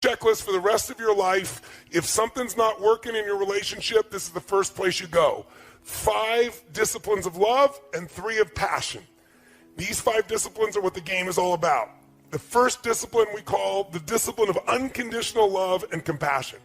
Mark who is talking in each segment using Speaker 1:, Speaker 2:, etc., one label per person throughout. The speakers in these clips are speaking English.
Speaker 1: checklist for the rest of your life. If something's not working in your relationship, this is the first place you go. 5 disciplines of love and 3 of passion. These 5 disciplines are what the game is all about. The first discipline we call the discipline of unconditional love and compassion.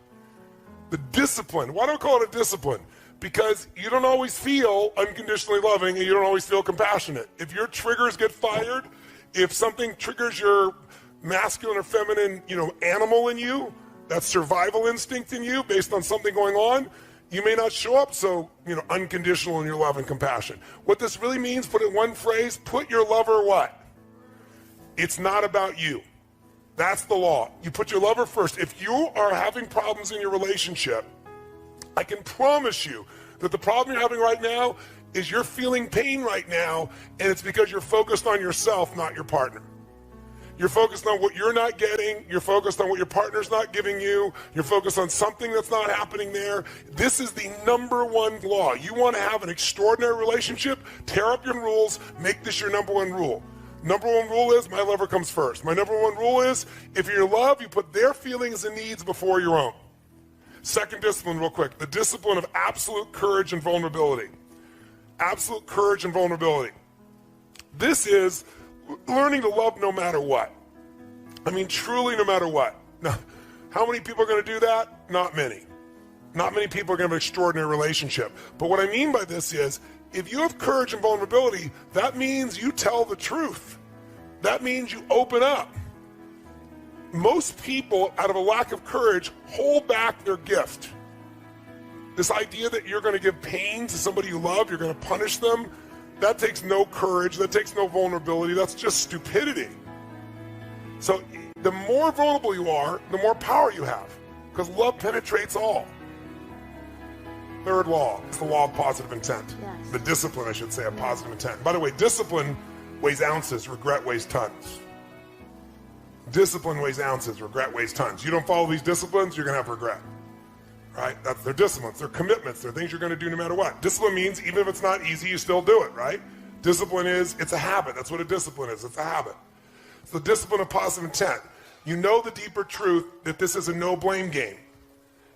Speaker 1: The discipline, why do I call it a discipline? Because you don't always feel unconditionally loving and you don't always feel compassionate. If your triggers get fired, if something triggers your masculine or feminine, animal in you, that survival instinct in you based on something going on, you may not show up so, unconditional in your love and compassion. What this really means, put it in one phrase, put your lover what? It's not about you. That's the law. You put your lover first. If you are having problems in your relationship, I can promise you that the problem you're having right now is you're feeling pain right now, and it's because you're focused on yourself, not your partner. You're focused on what you're not getting. You're focused on what your partner's not giving you. You're focused on something that's not happening there. This is the number one law. You want to have an extraordinary relationship? Tear up your rules. Make this your number one rule. Number one rule is my lover comes first. My number one rule is if you're in love, you put their feelings and needs before your own. Second discipline, real quick, the discipline of absolute courage and vulnerability. Absolute courage and vulnerability. This is learning to love no matter what. I mean, truly no matter what. Now, how many people are going to do that? Not many. Not many people are going to have an extraordinary relationship. But what I mean by this is, if you have courage and vulnerability, that means you tell the truth. That means you open up. Most people, out of a lack of courage, hold back their gift. This idea that you're going to give pain to somebody you love, you're going to punish them, that takes no courage, that takes no vulnerability, that's just stupidity. So the more vulnerable you are, the more power you have, because love penetrates all. Third law, it's the law of positive intent. Yes. The discipline, I should say, of positive intent. By the way, discipline weighs ounces, regret weighs tons. Discipline weighs ounces, regret weighs tons. You don't follow these disciplines, you're going to have regret. Right? That's their disciplines, their commitments, they're things you're going to do no matter what. Discipline means even if it's not easy, you still do it, right? Discipline is, it's a habit. That's what a discipline is. It's a habit. It's the discipline of positive intent. You know the deeper truth that this is a no blame game.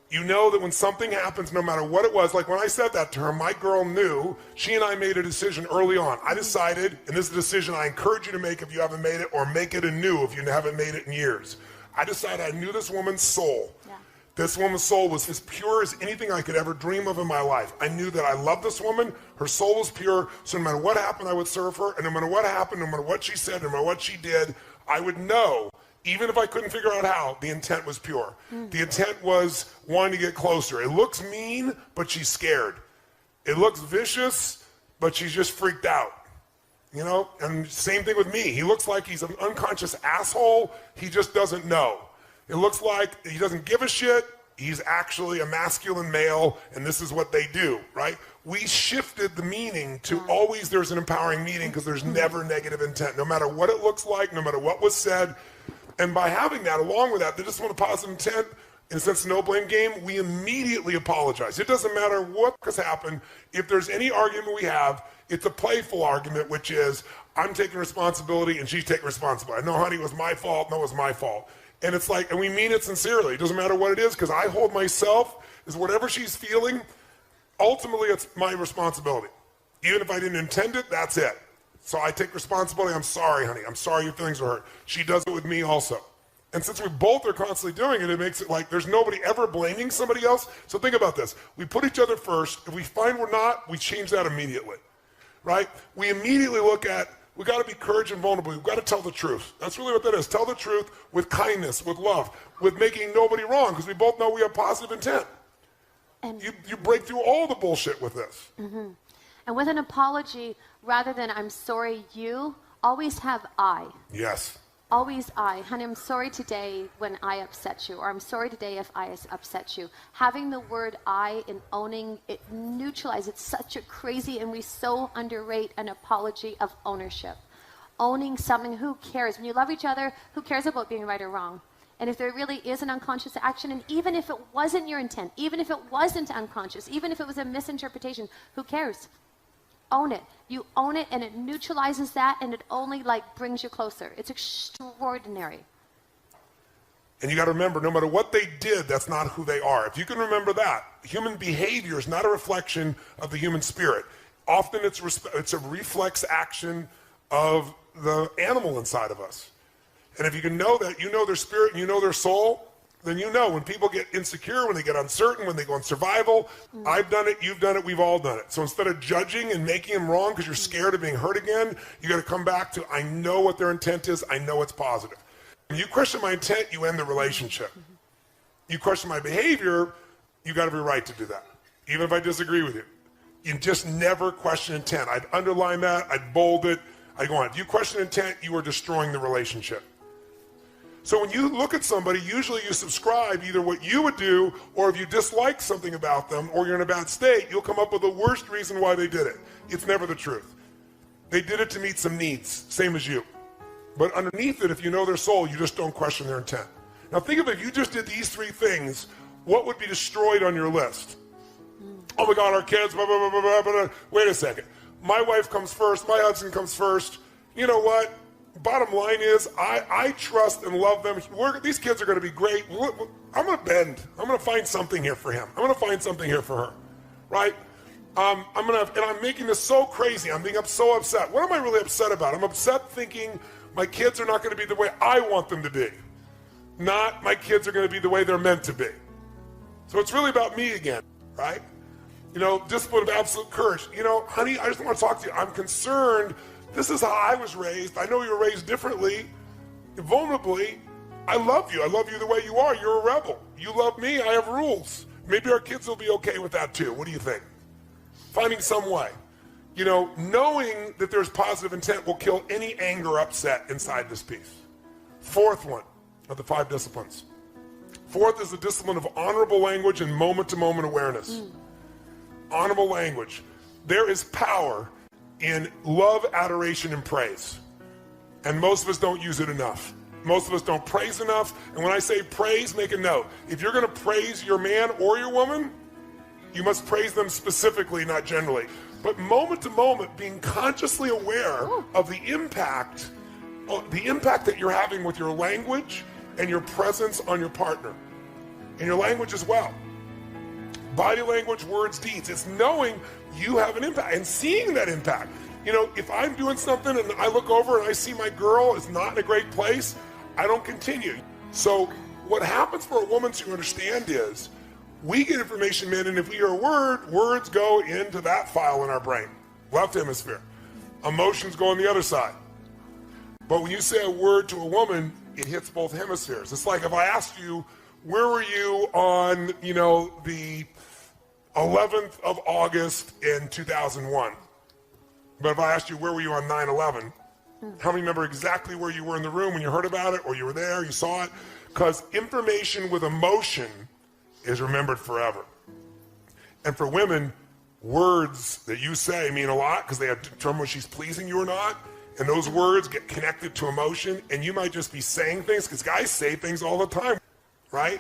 Speaker 1: You know that when something happens, no matter what it was, like when I said that to her, my girl knew, she and I made a decision early on. I decided, and this is a decision I encourage you to make if you haven't made it, or make it anew if you haven't made it in years. I decided I knew this woman's soul. Yeah. This woman's soul was as pure as anything I could ever dream of in my life. I knew that I loved this woman. Her soul was pure. So no matter what happened, I would serve her. And no matter what happened, no matter what she said, no matter what she did, I would know, even if I couldn't figure out how, the intent was pure. The intent was wanting to get closer. It looks mean, but she's scared. It looks vicious, but she's just freaked out. And same thing with me. He looks like he's an unconscious asshole. He just doesn't know. It looks like he doesn't give a shit. He's actually a masculine male, and this is what they do, right? We shifted the meaning to always there's an empowering meaning because there's never negative intent, no matter what it looks like, no matter what was said. And by having that, along with that, they just want a positive intent, in a sense, no blame game, we immediately apologize. It doesn't matter what has happened. If there's any argument we have, it's a playful argument, which is, I'm taking responsibility and she's taking responsibility. No, honey, it was my fault. No, it was my fault. And it's like, and we mean it sincerely. It doesn't matter what it is, because I hold myself as whatever she's feeling, ultimately it's my responsibility. Even if I didn't intend it, that's it. So I take responsibility. I'm sorry, honey. I'm sorry your feelings were hurt. She does it with me also. And since we both are constantly doing it, it makes it like there's nobody ever blaming somebody else. So think about this. We put each other first. If we find we're not, we change that immediately, right? We immediately look at, we got to be courage and vulnerable. We've got to tell the truth. That's really what that is. Tell the truth with kindness, with love, with making nobody wrong, because we both know we have positive intent. And you break through all the bullshit with this.
Speaker 2: Mm-hmm. And with an apology, rather than I'm sorry you, always have I.
Speaker 1: Yes.
Speaker 2: Always I. Honey, I'm sorry today when I upset you, or I'm sorry today if I upset you. Having the word I and owning it neutralizes. It's such a crazy, and we so underrate an apology of ownership. Owning something, who cares? When you love each other, who cares about being right or wrong? And if there really is an unconscious action, and even if it wasn't your intent, even if it wasn't unconscious, even if it was a misinterpretation, who cares? Own it. You own it, and it neutralizes that, and it only brings you closer. It's extraordinary.
Speaker 1: And you got to remember, no matter what they did, that's not who they are. If you can remember that, human behavior is not a reflection of the human spirit. Often it's a reflex action of the animal inside of us. And if you can know that, you know their spirit and you know their soul, then you know when people get insecure, when they get uncertain, when they go on survival, I've done it, you've done it, we've all done it. So instead of judging and making them wrong because you're scared of being hurt again, you got to come back to, I know what their intent is, I know it's positive. When you question my intent, you end the relationship. You question my behavior, you got every right to do that, even if I disagree with you. You just never question intent. I'd underline that, I'd bold it, I'd go on. If you question intent, you are destroying the relationship. So when you look at somebody, usually you subscribe either what you would do, or if you dislike something about them, or you're in a bad state, you'll come up with the worst reason why they did it. It's never the truth. They did it to meet some needs, same as you. But underneath it, if you know their soul, you just don't question their intent. Now think of it, if you just did these three things, what would be destroyed on your list? Oh my God, our kids, blah, blah, blah, blah, blah, blah. Wait a second. My wife comes first, my husband comes first. You know what? Bottom line is, I trust and love them. These kids are going to be great. I'm going to bend. I'm going to find something here for him. I'm going to find something here for her, right? And I'm making this so crazy. I'm being so upset. What am I really upset about? I'm upset thinking my kids are not going to be the way I want them to be. Not my kids are going to be the way they're meant to be. So it's really about me again, right? You know, discipline of absolute courage. You know, honey, I just want to talk to you. I'm concerned. This is how I was raised. I know you were raised differently, vulnerably. I love you. I love you the way you are. You're a rebel. You love me. I have rules. Maybe our kids will be okay with that too. What do you think? Finding some way. You know, knowing that there's positive intent will kill any anger, upset inside this piece. Fourth one of the 5 disciplines. Fourth is the discipline of honorable language and moment-to-moment awareness. Honorable language. There is power in love, adoration, and praise. And most of us don't use it enough. Most of us don't praise enough. And when I say praise, make a note. If you're going to praise your man or your woman, you must praise them specifically, not generally. But moment to moment, being consciously aware of the impact that you're having with your language and your presence on your partner. And your language as well. Body language, words, deeds. It's knowing you have an impact and seeing that impact. You know, if I'm doing something and I look over and I see my girl is not in a great place, I don't continue. So what happens for a woman to understand is we get information in, and if we hear a word, words go into that file in our brain, left hemisphere. Emotions go on the other side. But when you say a word to a woman, it hits both hemispheres. It's like if I asked you, where were you on, you know, the 11th of August in 2001? But if I asked you, where were you on 9/11? How many remember exactly where you were in the room when you heard about it, or you were there, you saw it? Because information with emotion is remembered forever. And for women, words that you say mean a lot because they have to determine whether she's pleasing you or not. And those words get connected to emotion, and you might just be saying things, because guys say things all the time, right?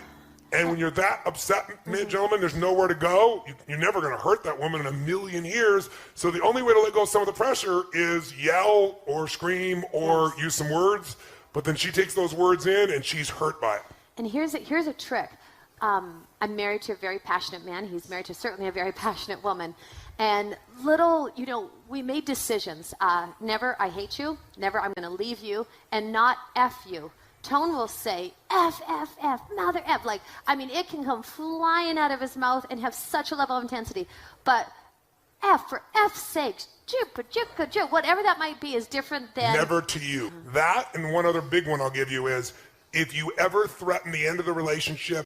Speaker 1: And when you're that upset, gentlemen, there's nowhere to go. You're never going to hurt that woman in a million years. So the only way to let go of some of the pressure is yell or scream or use some words. But then she takes those words in and she's hurt by it.
Speaker 2: And here's a trick. I'm married to a very passionate man. He's married to certainly a very passionate woman. And we made decisions. Never, I hate you. Never, I'm going to leave you. And not F you. Tone will say, F, F, F, mother F. Like, I mean, it can come flying out of his mouth and have such a level of intensity. But F, for F's sake, whatever that might be is different than...
Speaker 1: Never to you. That, and one other big one I'll give you is, if you ever threaten the end of the relationship,